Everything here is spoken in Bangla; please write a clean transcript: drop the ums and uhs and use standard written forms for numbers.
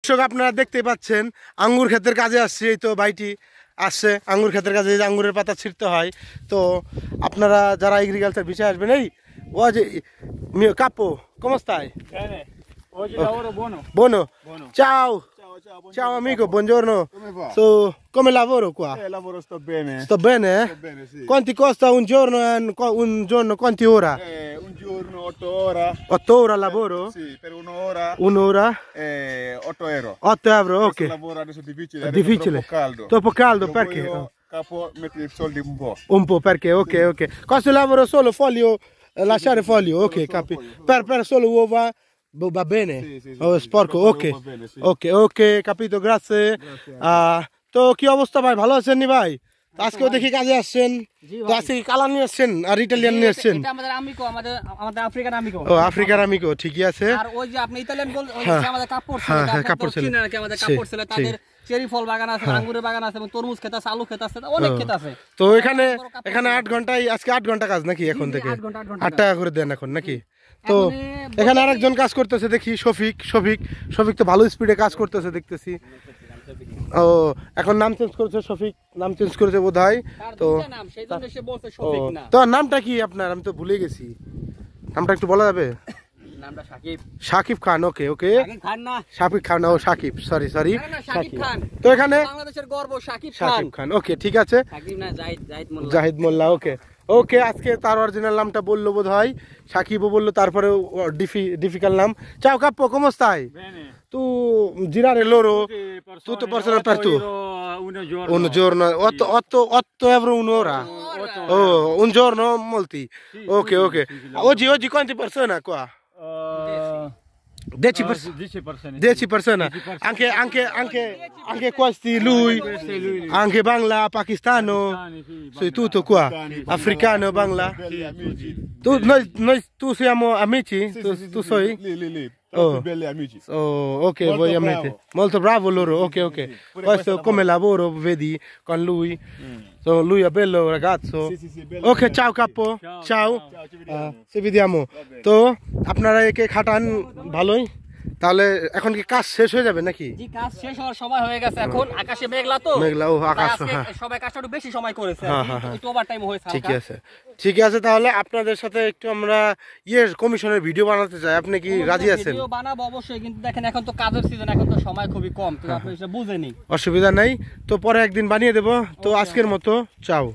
দর্শক আপনারা দেখতে পাচ্ছেন আঙ্গুর ক্ষেতের কাজে আসছে, এই তো ভাইটি আসছে আঙ্গুর ক্ষেতের কাজে, যে আঙ্গুরের পাতা ছিঁড়তে হয়। তো আপনারা যারা এগ্রিকালচার বিষয়ে আসবেন, এই ও যে কাপো কমস্তায় Oggi lavoro buono. buono Buono. ciao Ciao, ciao, buongiorno. ciao amico, buongiorno. Come va? So, come lavoro qua? Lavoro sto bene. Sto bene? Sto bene, sì. Quanti costa un giorno quanti ora? Un giorno 8 ore. 8 ore al lavoro? Sì, per un'ora. Un'ora? 8 euro. 8 euro, ok. Questo lavoro adesso è difficile, È adesso difficile. è troppo caldo. Troppo caldo, Devo perché? io, capo, metti i soldi un po'. Un po' perché, ok, ok. Questo lavoro solo foglio, lasciare foglio, ok, solo capi. foglio. Per solo uova va bene? Sì, sì, sì, Oh, sì, sporco, solo ok. va bene, sì. Ok, ok, capito, grazie. তো কি অবস্থা ভাই, ভালো আছেন নি ভাই? তো আজকেও দেখি কাজে আসছেন, তো আজকে কালা নিয়ে আসছেন আর ইটালিয়ান নিয়ে আসছেন? এটা আমাদের আমিকো, আমাদের আফ্রিকান আমিকো। ও আফ্রিকার আমিকো, ঠিকই আছে। আর ওই যে আপনি ইতালিয়ান বল, ওই যে আমাদের কাপড় ছিল, কাপড় ছিল নাকি আমাদের কাপড় ছিল, তাদের চেরি ফল বাগান আছে, আঙ্গুরের বাগান আছে এবং তরমুজ ক্ষেত আছে, আলু ক্ষেত আছে, অনেক ক্ষেত আছে। তো এখানে 8 ঘন্টায়, আজকে 8 ঘন্টা কাজ নাকি এখন থেকে? 8 টাকা করে দেন এখন নাকি? তো এখানে আরেকজন কাজ করতেছে দেখি, শফিক তো ভালো স্পিডে কাজ করতেছে দেখতেছি। ও এখন নাম চেঞ্জ করেছে, শফিক নাম চেঞ্জ করেছে বোধহয়। তো তো নামটা কি আপনার? আমি তো ভুলে গেছি, নামটা একটু বলা যাবে? নামটা সাকিব। সাকিব খান, ওকে ওকে। সাকিব খান না, সাকিব খান, ও সাকিব, সরি সাকিব খান। তো এখানে বাংলাদেশের গর্ব সাকিব খান, ওকে ঠিক আছে। সাকিব না, জাহিদ মোল্লা, ওকে ওকে। আজকে তার অরিজিনাল নামটা বললো বোধহয়, সাকিবও বললো, তারপরে ডিফিকাল্ট নাম। চাও কাপ্পো, come stai? Bene. Tu girare loro tutto persone per tu? Un giorno 8 euro un'ora? Oh, un giorno molti? Ok, ok. Oggi quante persone qua? 10 persone. 10 persone. Anche questi lui, anche Bangla, pakistano, sei tutto qua, africano, Bangla. Tu siamo amici? Tu sei? Lì. Oh. Belli amici. Oh, ok, Molto voi bravo. amici. Molto bravo loro, ok. Questo come lavoro, vedi, con lui. So, lui è bello ragazzo. Sì, bello. Ok, ciao capo. Ciao. Se vediamo. তো আপনারা একে খাটান ভালোই, তাহলে এখন কি কাজ শেষ হয়ে যাবে নাকি? জি, কাজ শেষ হওয়ার সময় হয়ে গেছে, এখন আকাশে মেঘলা তো, ও আকাশ, সবাই কাজটা একটু বেশি সময় করেছে, একটু ওভারটাইম হয়েছে। ঠিক আছে, তাহলে আপনাদের সাথে একটু আমরা কমিশনের ভিডিও বানাতে চাই, আপনি কি রাজি আছেন? ভিডিও বানাবো অবশ্যই, কিন্তু দেখেন এখন তো কাজের সিজন, এখন তো সময় খুবই কম, তো আপনি সেটা বুঝেনি। অসুবিধা নাই, তো পরে একদিন বানিয়ে দেবো। তো আজকের মতো চাও।